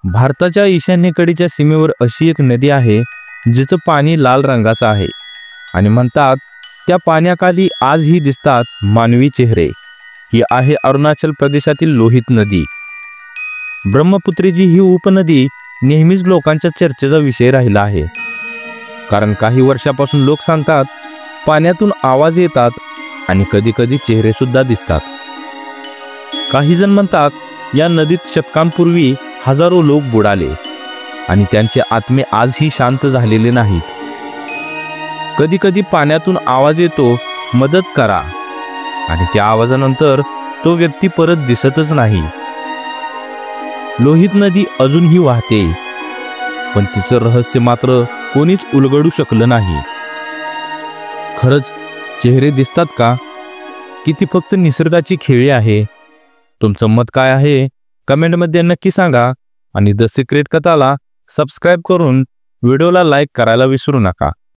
भारताच्या ईशान्येकडील सीमेवर अशी एक नदी आहे जिचं पाणी लाल रंगाचं आहे आणि म्हणतात त्या पाण्याखाली आजही दिसतात मानवी चेहरे। ही आहे अरुणाचल प्रदेशातील लोहित नदी। ब्रह्मपुत्रीची ही उपनदी नेहमीच लोकांच्या चर्चेचा विषय राहिला आहे, कारण काही वर्षापासून लोक सांगतात पाण्यातून आवाज येतात आणि कधी-कधी चेहरे सुद्धा दिसतात। काही जण म्हणतात या नदीत शतकांपूर्वी हजारो लोक बुडाले आणि त्यांचे आत्मे आजही शांत झालेले नाहीत। कधी-कधी पाण्यातून आवाज येतो, मदत करा, आणि त्या आवाजानंतर तो व्यक्ती परत दिसतच नाही। लोहित नदी अजूनही वाहते, पण तिचं रहस्य मात्र कोणीच उलगडू शकलं नाही। खरंच चेहरे दिसतात का, की ती फक्त निसर्गाची खेळी आहे? तुमचं मत काय आहे कमेंटमध्ये नक्की सांगा आणि द सिक्रेट कथाला सबस्क्राइब करून व्हिडिओला लाईक करायला विसरू नका।